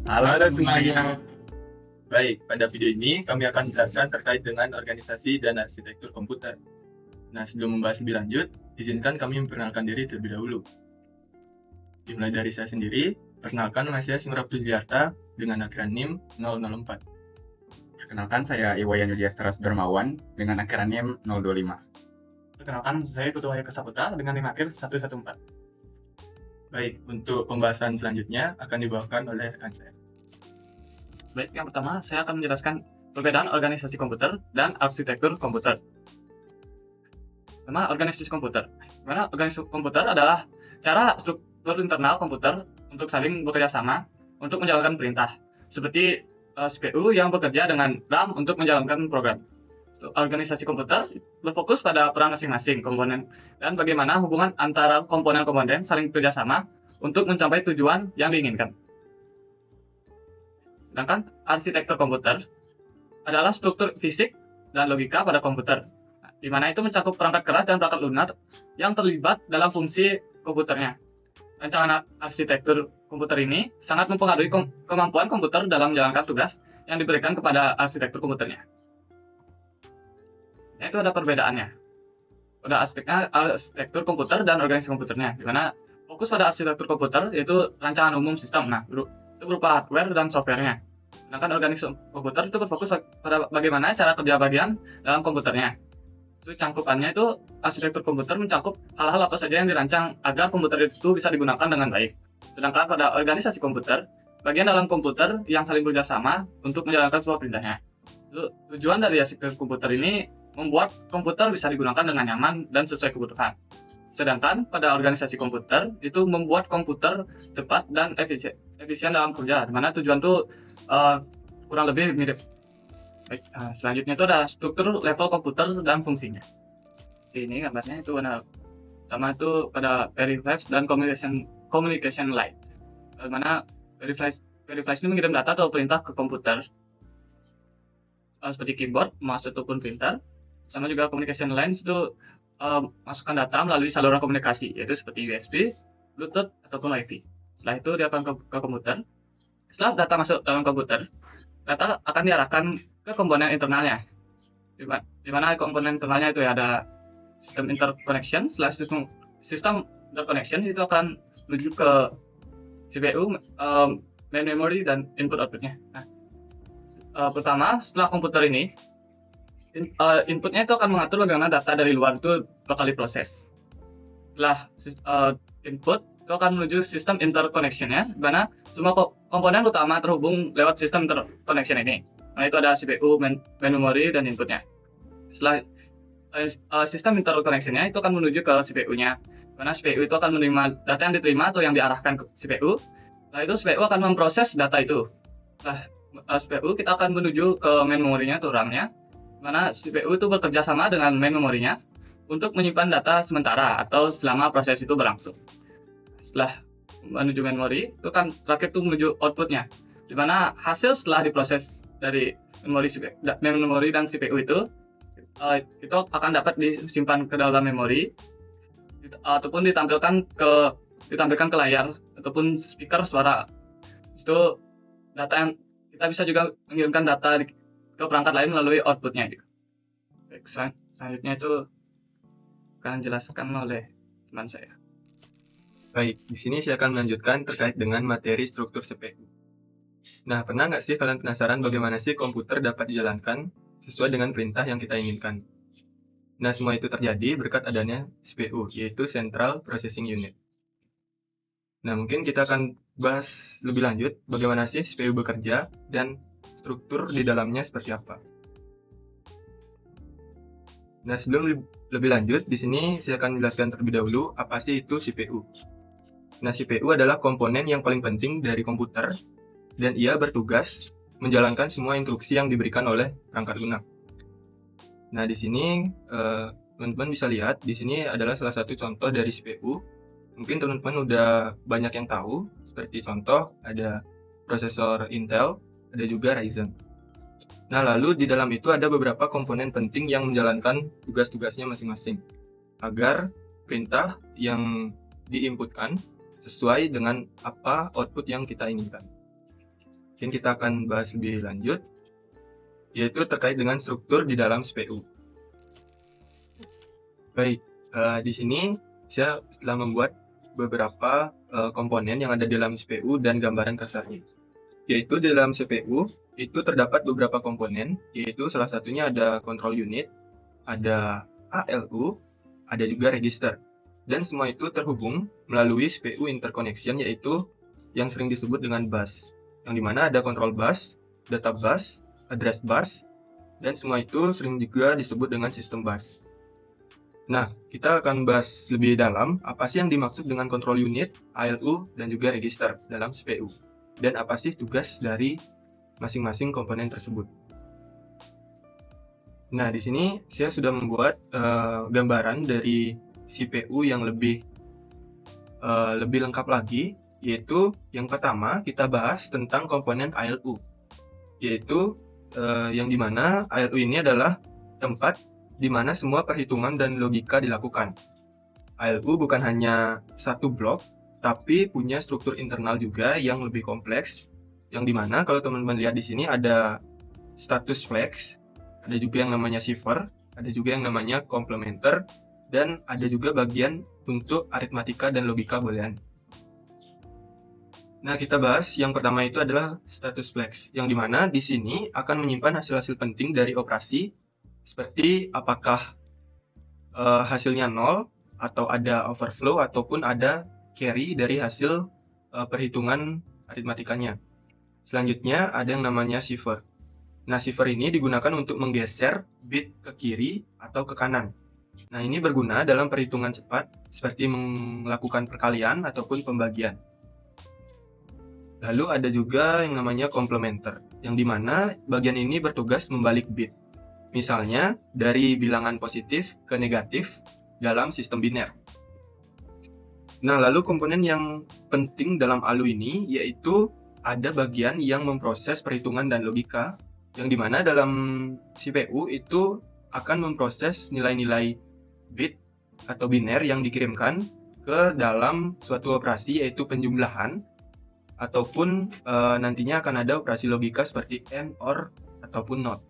Halo semuanya. Baik, pada video ini kami akan menjelaskan terkait dengan organisasi dan arsitektur komputer. Nah, sebelum membahas lebih lanjut, izinkan kami memperkenalkan diri terlebih dahulu. Dimulai dari saya sendiri, perkenalkan nama saya Simrab Tujiarta dengan akhiran NIM 004. Perkenalkan, saya Iwayan Yudiastara Sudarmawan dengan akhiran NIM 025. Perkenalkan, saya Putu Wahyu Kesaputra dengan NIM akhir 114. Baik, untuk pembahasan selanjutnya akan dibawakan oleh rekan saya. Baik, yang pertama saya akan menjelaskan perbedaan organisasi komputer dan arsitektur komputer. Pertama, organisasi komputer. Dimana organisasi komputer adalah cara struktur internal komputer untuk saling bekerja sama untuk menjalankan perintah, seperti CPU yang bekerja dengan RAM untuk menjalankan program. Organisasi komputer berfokus pada peran masing-masing komponen dan bagaimana hubungan antara komponen-komponen saling bekerjasama untuk mencapai tujuan yang diinginkan. Sedangkan arsitektur komputer adalah struktur fisik dan logika pada komputer, di mana itu mencakup perangkat keras dan perangkat lunak yang terlibat dalam fungsi komputernya. Rancangan arsitektur komputer ini sangat mempengaruhi kemampuan komputer dalam menjalankan tugas yang diberikan kepada arsitektur komputernya. Itu ada perbedaannya. Pada aspeknya arsitektur komputer dan organisasi komputernya, di mana fokus pada arsitektur komputer yaitu rancangan umum sistem. Nah, itu berupa hardware dan softwarenya. Sedangkan organisasi komputer itu berfokus pada bagaimana cara kerja bagian dalam komputernya. Itu cangkupannya itu arsitektur komputer mencakup hal-hal apa saja yang dirancang agar komputer itu bisa digunakan dengan baik. Sedangkan pada organisasi komputer, bagian dalam komputer yang saling bekerjasama untuk menjalankan sebuah perintahnya. Tujuan dari arsitektur komputer ini membuat komputer bisa digunakan dengan nyaman dan sesuai kebutuhan. Sedangkan pada organisasi komputer itu membuat komputer cepat dan efisien dalam kerja, di mana tujuan itu kurang lebih mirip. Baik, selanjutnya itu ada struktur level komputer dan fungsinya. Ini gambarnya itu ada pertama itu pada Veriflash dan communication line, di mana Veriflash ini mengirim data atau perintah ke komputer seperti keyboard, mouse ataupun printer. Sama juga communication lines itu masukkan data melalui saluran komunikasi, yaitu seperti USB, Bluetooth, ataupun Wi-Fi. Setelah itu dia akan ke komputer. Setelah data masuk dalam komputer, data akan diarahkan ke komponen internalnya. Di mana komponen internalnya itu ya ada sistem interconnection. Setelah sistem interconnection itu akan menuju ke CPU, main memory, dan input outputnya. Nah, pertama setelah komputer ini inputnya itu akan mengatur bagaimana data dari luar itu bakal diproses. Setelah input itu akan menuju sistem interconnection-nya, di mana semua komponen utama terhubung lewat sistem interconnection ini. Nah, itu ada CPU, main memory, dan inputnya. Setelah sistem interconnection-nya itu akan menuju ke CPU-nya, di mana CPU itu akan menerima data yang diterima atau yang diarahkan ke CPU. Setelah itu CPU akan memproses data itu. Setelah CPU kita akan menuju ke main memory-nya atau RAM-nya, mana CPU itu bekerja sama dengan main memorinya untuk menyimpan data sementara atau selama proses itu berlangsung. Setelah menuju memori, itu kan terakhir itu menuju outputnya, di mana hasil setelah diproses dari memori dan CPU itu akan dapat disimpan ke dalam memori ataupun ditampilkan ke layar ataupun speaker suara. Itu data yang kita bisa juga mengirimkan data ke perangkat lain melalui outputnya. Baik, selanjutnya itu akan dijelaskan oleh teman saya. Baik, di sini saya akan melanjutkan terkait dengan materi struktur CPU. Nah, pernah nggak sih kalian penasaran bagaimana sih komputer dapat dijalankan sesuai dengan perintah yang kita inginkan? Nah, semua itu terjadi berkat adanya CPU, yaitu Central Processing Unit. Nah, mungkin kita akan bahas lebih lanjut bagaimana sih CPU bekerja dan struktur di dalamnya seperti apa. Nah, sebelum lebih lanjut, di sini saya akan menjelaskan terlebih dahulu apa sih itu CPU. Nah, CPU adalah komponen yang paling penting dari komputer dan ia bertugas menjalankan semua instruksi yang diberikan oleh perangkat lunak. Nah, di sini teman-teman bisa lihat, di sini adalah salah satu contoh dari CPU. Mungkin teman-teman udah banyak yang tahu, seperti contoh ada prosesor Intel, ada juga Ryzen. Nah, lalu di dalam itu ada beberapa komponen penting yang menjalankan tugas-tugasnya masing-masing agar perintah yang diinputkan sesuai dengan apa output yang kita inginkan. Mungkin kita akan bahas lebih lanjut, yaitu terkait dengan struktur di dalam CPU. Baik, di sini saya telah membuat beberapa komponen yang ada di dalam CPU dan gambaran kasarnya. Yaitu di dalam CPU itu terdapat beberapa komponen, yaitu salah satunya ada control unit, ada ALU, ada juga register. Dan semua itu terhubung melalui CPU interconnection, yaitu yang sering disebut dengan bus. Yang dimana ada control bus, data bus, address bus, dan semua itu sering juga disebut dengan system bus. Nah, kita akan bahas lebih dalam apa sih yang dimaksud dengan control unit, ALU, dan juga register dalam CPU. Dan apa sih tugas dari masing-masing komponen tersebut. Nah, di sini saya sudah membuat gambaran dari CPU yang lebih lengkap lagi, yaitu yang pertama kita bahas tentang komponen ALU, yaitu yang dimana ALU ini adalah tempat di mana semua perhitungan dan logika dilakukan. ALU bukan hanya satu blok, tapi punya struktur internal juga yang lebih kompleks, yang dimana kalau teman-teman lihat di sini ada status flags, ada juga yang namanya cipher, ada juga yang namanya complementer, dan ada juga bagian untuk aritmatika dan logika boolean. Nah, kita bahas yang pertama itu adalah status flags, yang dimana di sini akan menyimpan hasil-hasil penting dari operasi, seperti apakah hasilnya 0, atau ada overflow, ataupun ada carry dari hasil perhitungan aritmatikanya. Selanjutnya ada yang namanya cipher. Nah, cipher ini digunakan untuk menggeser bit ke kiri atau ke kanan. Nah, ini berguna dalam perhitungan cepat, seperti melakukan perkalian ataupun pembagian. Lalu ada juga yang namanya complementer, yang dimana bagian ini bertugas membalik bit. Misalnya, dari bilangan positif ke negatif dalam sistem biner. Nah, lalu komponen yang penting dalam ALU ini, yaitu ada bagian yang memproses perhitungan dan logika, yang dimana dalam CPU itu akan memproses nilai-nilai bit atau biner yang dikirimkan ke dalam suatu operasi, yaitu penjumlahan, ataupun nantinya akan ada operasi logika seperti AND, OR, ataupun NOT.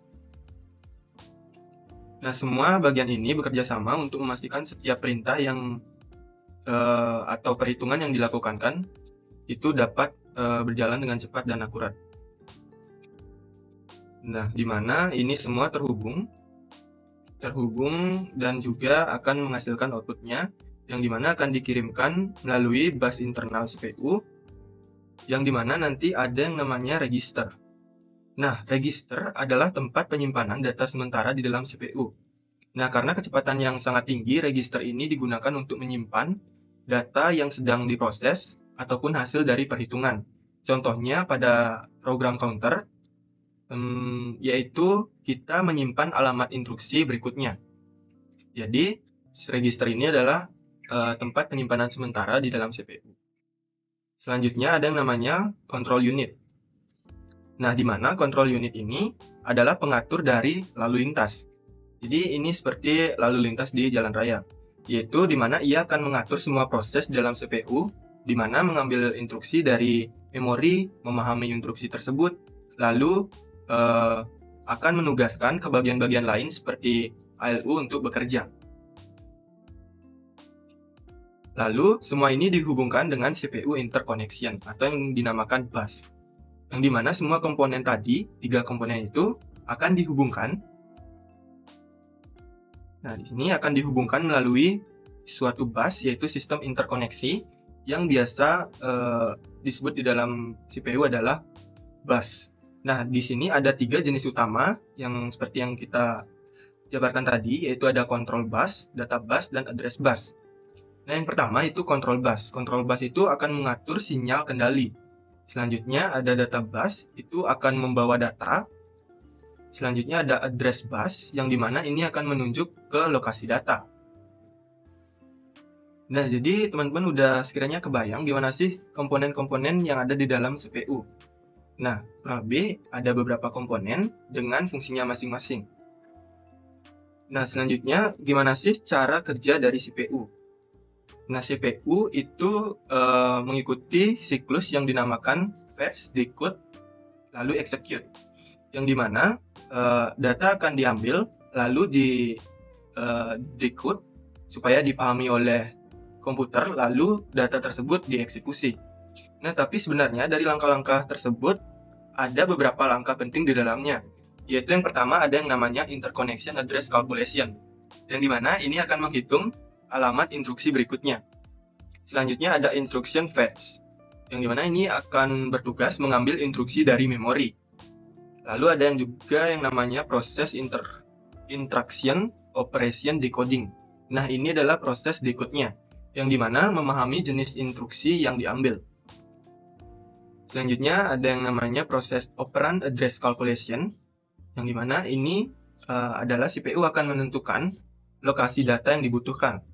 Nah, semua bagian ini bekerja sama untuk memastikan setiap perintah yang atau perhitungan yang dilakukan itu dapat berjalan dengan cepat dan akurat. Nah, di mana ini semua terhubung dan juga akan menghasilkan outputnya, yang dimana akan dikirimkan melalui bus internal CPU, yang dimana nanti ada yang namanya register. Nah, register adalah tempat penyimpanan data sementara di dalam CPU. Nah, karena kecepatan yang sangat tinggi, register ini digunakan untuk menyimpan data yang sedang diproses ataupun hasil dari perhitungan. Contohnya pada program counter, yaitu kita menyimpan alamat instruksi berikutnya. Jadi, register ini adalah tempat penyimpanan sementara di dalam CPU. Selanjutnya ada yang namanya control unit. Nah, di mana control unit ini adalah pengatur dari lalu lintas. Jadi ini seperti lalu lintas di jalan raya, yaitu di mana ia akan mengatur semua proses dalam CPU, di mana mengambil instruksi dari memori, memahami instruksi tersebut, lalu akan menugaskan ke bagian-bagian lain seperti ALU untuk bekerja. Lalu semua ini dihubungkan dengan CPU interconnection atau yang dinamakan bus, yang dimana semua komponen tadi, 3 komponen itu akan dihubungkan. Nah, di sini akan dihubungkan melalui suatu bus, yaitu sistem interkoneksi, yang biasa disebut di dalam CPU adalah bus. Nah, di sini ada 3 jenis utama yang seperti yang kita jabarkan tadi, yaitu ada control bus, data bus, dan address bus. Nah, yang pertama itu control bus. Control bus itu akan mengatur sinyal kendali. Selanjutnya ada data bus, itu akan membawa data. Selanjutnya ada address bus, yang dimana ini akan menunjuk ke lokasi data. Nah, jadi teman-teman udah sekiranya kebayang gimana sih komponen-komponen yang ada di dalam CPU. Nah, kurang lebih ada beberapa komponen dengan fungsinya masing-masing. Nah, selanjutnya gimana sih cara kerja dari CPU? Nah, CPU itu mengikuti siklus yang dinamakan fetch, decode, lalu execute, yang dimana data akan diambil lalu di decode supaya dipahami oleh komputer, lalu data tersebut dieksekusi. Nah, tapi sebenarnya dari langkah-langkah tersebut ada beberapa langkah penting di dalamnya, yaitu yang pertama ada yang namanya interconnection address calculation, yang dimana ini akan menghitung alamat instruksi berikutnya. Selanjutnya ada instruction fetch, yang dimana ini akan bertugas mengambil instruksi dari memori. Lalu ada yang juga yang namanya proses instruction operation decoding. Nah, ini adalah proses decode-nya, yang dimana memahami jenis instruksi yang diambil. Selanjutnya ada yang namanya proses operand address calculation, yang dimana ini adalah CPU akan menentukan lokasi data yang dibutuhkan.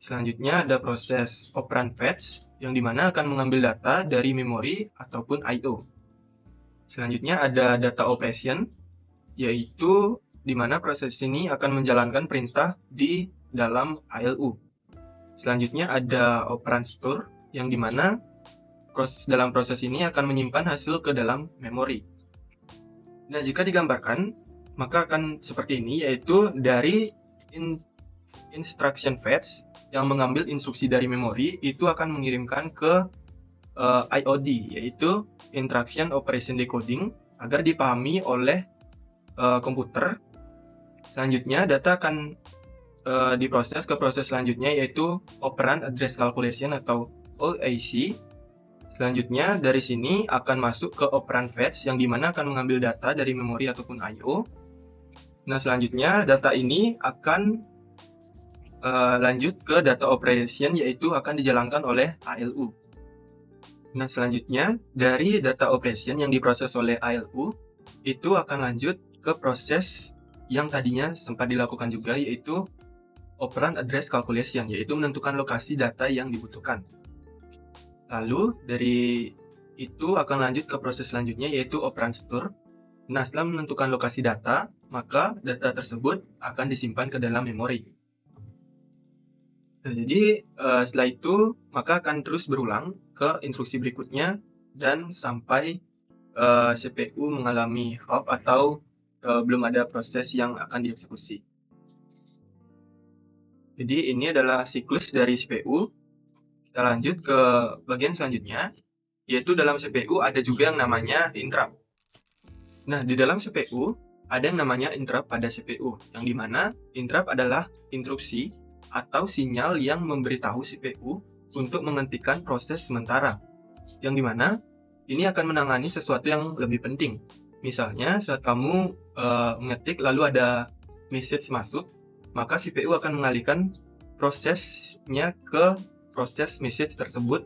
Selanjutnya ada proses operand fetch, yang dimana akan mengambil data dari memori ataupun I/O. Selanjutnya ada data operation, yaitu di mana proses ini akan menjalankan perintah di dalam ALU. Selanjutnya ada operand store, yang dimana dalam proses ini akan menyimpan hasil ke dalam memori. Nah, jika digambarkan, maka akan seperti ini, yaitu dari instruction fetch yang mengambil instruksi dari memori itu akan mengirimkan ke IOD, yaitu instruction operation decoding, agar dipahami oleh komputer. Selanjutnya data akan diproses ke proses selanjutnya, yaitu operand address calculation atau OAC. Selanjutnya dari sini akan masuk ke operand fetch, yang dimana akan mengambil data dari memori ataupun I/O. Nah, selanjutnya data ini akan lanjut ke data operation, yaitu akan dijalankan oleh ALU. Nah, selanjutnya dari data operation yang diproses oleh ALU itu akan lanjut ke proses yang tadinya sempat dilakukan juga, yaitu operand address calculation, yaitu menentukan lokasi data yang dibutuhkan. Lalu dari itu akan lanjut ke proses selanjutnya, yaitu operand store. Nah, setelah menentukan lokasi data, maka data tersebut akan disimpan ke dalam memori. Nah, jadi setelah itu maka akan terus berulang ke instruksi berikutnya dan sampai CPU mengalami hop atau belum ada proses yang akan dieksekusi. Jadi ini adalah siklus dari CPU. Kita lanjut ke bagian selanjutnya, yaitu dalam CPU ada juga yang namanya interrupt. Nah, di dalam CPU ada yang namanya interrupt pada CPU, yang dimana interrupt adalah interupsi atau sinyal yang memberitahu CPU untuk menghentikan proses sementara, yang dimana ini akan menangani sesuatu yang lebih penting. Misalnya saat kamu mengetik lalu ada message masuk, maka CPU akan mengalihkan prosesnya ke proses message tersebut,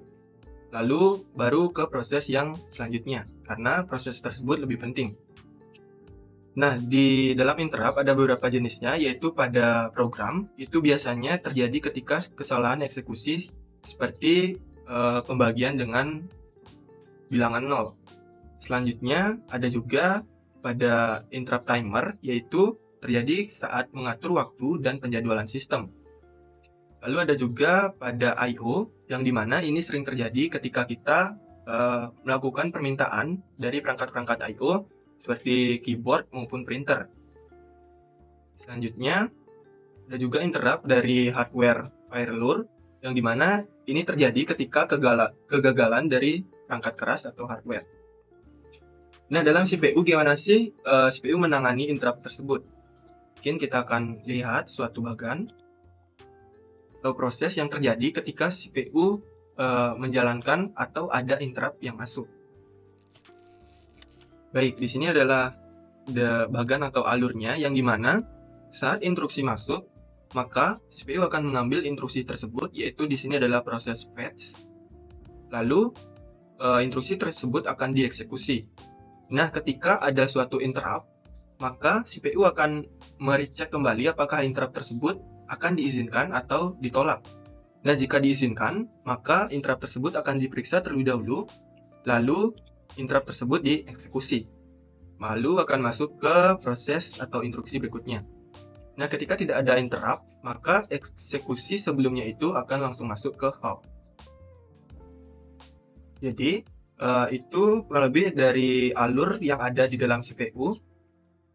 lalu baru ke proses yang selanjutnya, karena proses tersebut lebih penting. Nah, di dalam interrupt ada beberapa jenisnya, yaitu pada program itu biasanya terjadi ketika kesalahan eksekusi seperti pembagian dengan bilangan 0. Selanjutnya ada juga pada interrupt timer, yaitu terjadi saat mengatur waktu dan penjadwalan sistem. Lalu ada juga pada I/O, yang dimana ini sering terjadi ketika kita melakukan permintaan dari perangkat-perangkat I/O seperti keyboard maupun printer. Selanjutnya ada juga interrupt dari hardware failure, yang dimana ini terjadi ketika kegagalan dari perangkat keras atau hardware. Nah, dalam CPU gimana sih CPU menangani interrupt tersebut? Mungkin kita akan lihat suatu bagan atau proses yang terjadi ketika CPU menjalankan atau ada interrupt yang masuk. Baik, di sini adalah bagan atau alurnya, yang dimana saat instruksi masuk, maka CPU akan mengambil instruksi tersebut, yaitu di sini adalah proses fetch. Lalu instruksi tersebut akan dieksekusi. Nah, ketika ada suatu interrupt, maka CPU akan merecek kembali apakah interrupt tersebut akan diizinkan atau ditolak. Nah, jika diizinkan, maka interrupt tersebut akan diperiksa terlebih dahulu, lalu interrupt tersebut dieksekusi. Lalu akan masuk ke proses atau instruksi berikutnya. Nah, ketika tidak ada interrupt, maka eksekusi sebelumnya itu akan langsung masuk ke hop. Jadi, itu kurang lebih dari alur yang ada di dalam CPU.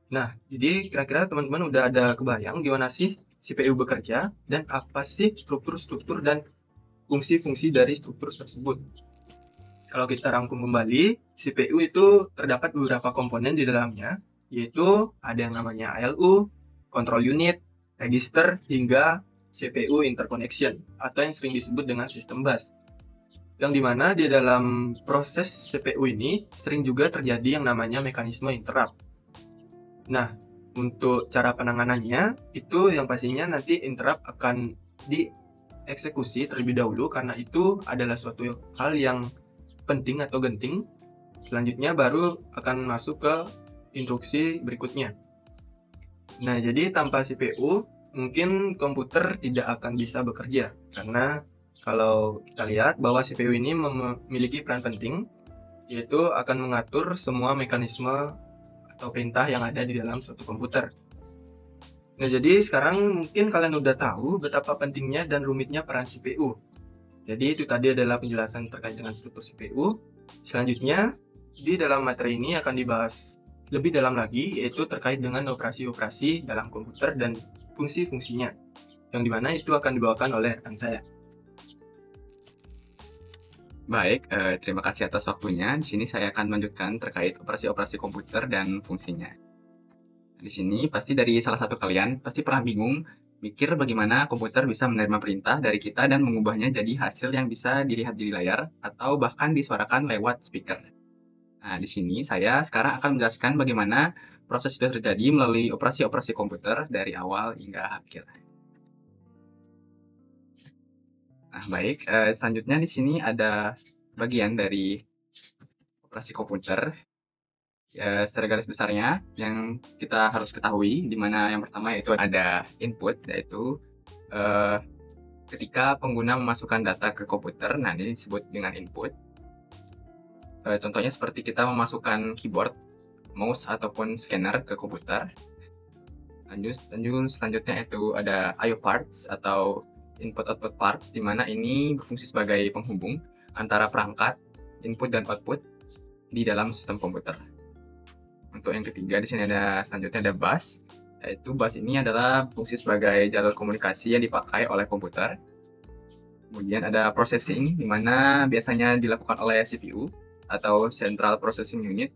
Nah, jadi kira-kira teman-teman udah ada kebayang gimana sih CPU bekerja dan apa sih struktur-struktur dan fungsi-fungsi dari struktur tersebut. Kalau kita rangkum kembali, CPU itu terdapat beberapa komponen di dalamnya, yaitu ada yang namanya ALU, control unit, register, hingga CPU interconnection, atau yang sering disebut dengan sistem bus. Yang dimana di dalam proses CPU ini sering juga terjadi yang namanya mekanisme interrupt. Nah, untuk cara penanganannya, itu yang pastinya nanti interrupt akan dieksekusi terlebih dahulu karena itu adalah suatu hal yang penting atau genting. Selanjutnya baru akan masuk ke instruksi berikutnya. Nah, jadi tanpa CPU, mungkin komputer tidak akan bisa bekerja. Karena kalau kita lihat bahwa CPU ini memiliki peran penting, yaitu akan mengatur semua mekanisme atau perintah yang ada di dalam suatu komputer. Nah, jadi sekarang mungkin kalian udah tahu betapa pentingnya dan rumitnya peran CPU. Jadi itu tadi adalah penjelasan terkait dengan struktur CPU. Selanjutnya, di dalam materi ini akan dibahas lebih dalam lagi, yaitu terkait dengan operasi-operasi dalam komputer dan fungsi-fungsinya, yang dimana itu akan dibawakan oleh rekan saya. Baik, terima kasih atas waktunya. Di sini saya akan melanjutkan terkait operasi-operasi komputer dan fungsinya. Di sini pasti dari salah satu kalian pasti pernah bingung mikir bagaimana komputer bisa menerima perintah dari kita dan mengubahnya jadi hasil yang bisa dilihat di layar atau bahkan disuarakan lewat speaker. Nah, di sini saya sekarang akan menjelaskan bagaimana proses itu terjadi melalui operasi-operasi komputer dari awal hingga akhir. Nah, baik, selanjutnya di sini ada bagian dari operasi komputer. Secara garis besarnya yang kita harus ketahui, di mana yang pertama yaitu ada input, yaitu ketika pengguna memasukkan data ke komputer, nah ini disebut dengan input. Contohnya seperti kita memasukkan keyboard, mouse, ataupun scanner ke komputer. Lanjut selanjutnya itu ada I/O parts atau input-output parts, di mana ini berfungsi sebagai penghubung antara perangkat, input, dan output di dalam sistem komputer. Untuk yang ketiga di sini selanjutnya ada bus, yaitu bus ini adalah fungsi sebagai jalur komunikasi yang dipakai oleh komputer. Kemudian ada processing, di mana biasanya dilakukan oleh CPU atau Central Processing Unit,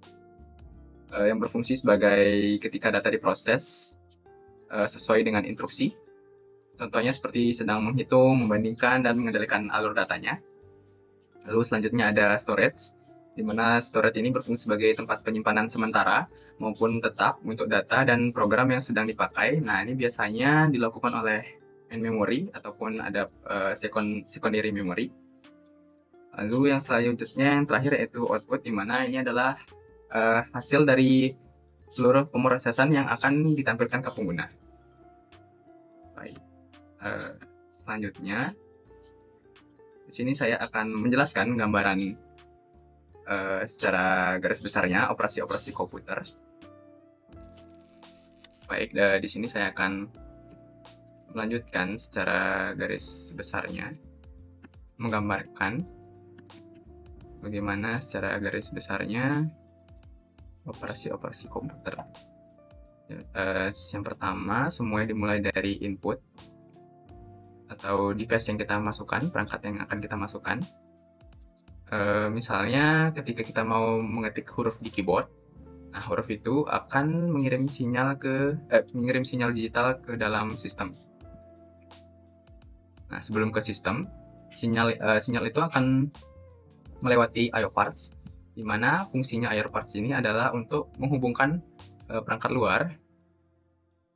yang berfungsi sebagai ketika data diproses sesuai dengan instruksi. Contohnya seperti sedang menghitung, membandingkan, dan mengendalikan alur datanya. Lalu selanjutnya ada storage, di mana storage ini berfungsi sebagai tempat penyimpanan sementara maupun tetap untuk data dan program yang sedang dipakai. Nah, ini biasanya dilakukan oleh main memory ataupun ada secondary memory. Lalu yang selanjutnya, yang terakhir yaitu output, di mana ini adalah hasil dari seluruh pemrosesan yang akan ditampilkan ke pengguna. Baik. Selanjutnya, di sini saya akan menjelaskan gambaran secara garis besarnya operasi-operasi komputer. Baik, di sini saya akan melanjutkan secara garis besarnya, menggambarkan bagaimana secara garis besarnya operasi-operasi komputer. Yang pertama, semuanya dimulai dari input atau device yang kita masukkan, perangkat yang akan kita masukkan. Misalnya ketika kita mau mengetik huruf di keyboard, nah huruf itu akan mengirim sinyal digital ke dalam sistem. Nah, sebelum ke sistem, sinyal itu akan melewati I/O parts, di mana fungsinya I/O parts ini adalah untuk menghubungkan perangkat luar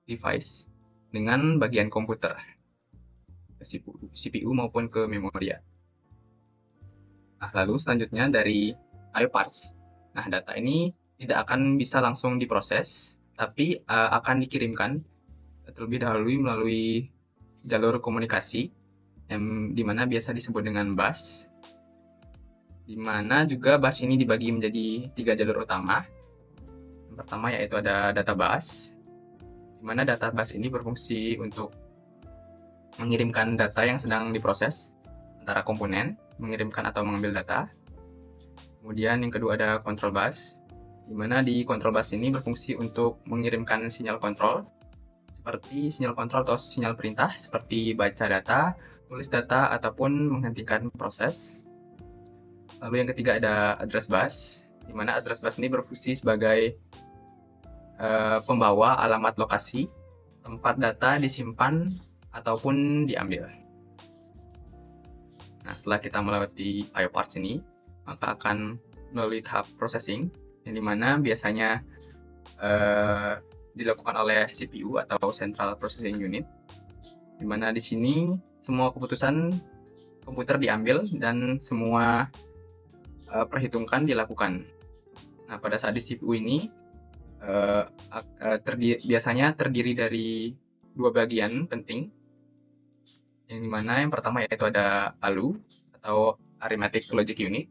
device dengan bagian komputer, CPU maupun ke memori. Nah, lalu selanjutnya dari I/O parts. Nah, data ini tidak akan bisa langsung diproses, tapi akan dikirimkan terlebih dahulu melalui jalur komunikasi yang dimana biasa disebut dengan bus. Dimana juga bus ini dibagi menjadi 3 jalur utama. Yang pertama yaitu ada data bus, dimana data bus ini berfungsi untuk mengirimkan data yang sedang diproses antara komponen, mengirimkan atau mengambil data. Kemudian yang kedua ada control bus, di mana di control bus ini berfungsi untuk mengirimkan sinyal kontrol, seperti sinyal kontrol atau sinyal perintah, seperti baca data, tulis data, ataupun menghentikan proses. Lalu yang ketiga ada address bus, di mana address bus ini berfungsi sebagai pembawa alamat lokasi tempat data disimpan ataupun diambil. Nah, setelah kita melewati I/O parts ini, maka akan melalui tahap processing, yang dimana biasanya dilakukan oleh CPU atau Central Processing Unit, dimana di sini semua keputusan komputer diambil dan semua perhitungan dilakukan. Nah, pada saat di CPU ini biasanya terdiri dari dua bagian penting, yang dimana yang pertama yaitu ada ALU atau Arithmetic Logic Unit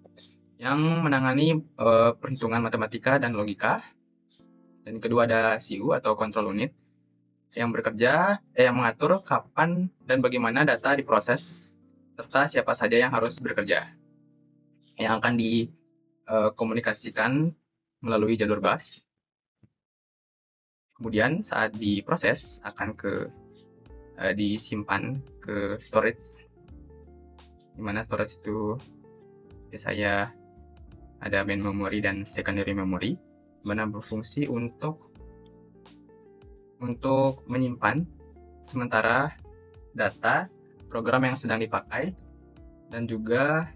yang menangani perhitungan matematika dan logika, dan kedua ada CU atau Control Unit yang yang mengatur kapan dan bagaimana data diproses serta siapa saja yang harus bekerja, yang akan dikomunikasikan melalui jalur bus. Kemudian saat diproses akan disimpan ke storage, dimana storage itu biasanya ada main memory dan secondary memory, dimana berfungsi untuk menyimpan sementara data program yang sedang dipakai, dan juga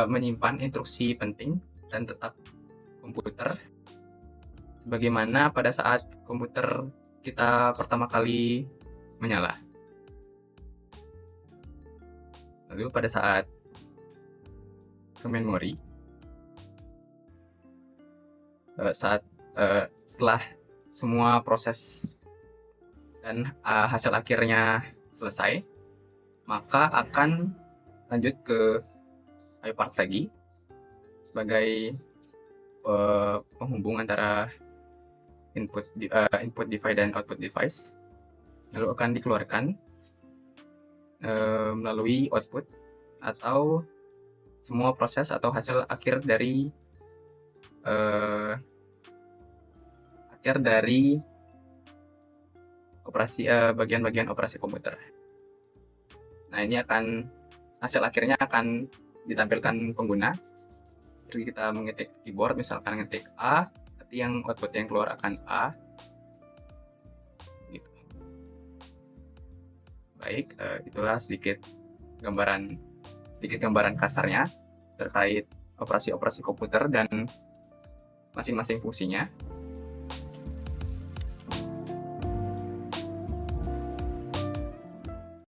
menyimpan instruksi penting dan tetap komputer, sebagaimana pada saat komputer kita pertama kali menyala. Lalu pada saat ke memori, setelah semua proses dan hasil akhirnya selesai, maka akan lanjut ke I/O parts lagi sebagai penghubung antara input device dan output device, lalu akan dikeluarkan melalui output atau semua proses atau hasil akhir dari operasi bagian-bagian operasi komputer. Nah, ini hasil akhirnya akan ditampilkan pengguna. Jadi kita mengetik keyboard, misalkan ngetik A, berarti yang output yang keluar akan A. Gitu. Baik, itulah sedikit gambaran kasarnya terkait operasi-operasi komputer dan masing-masing fungsinya.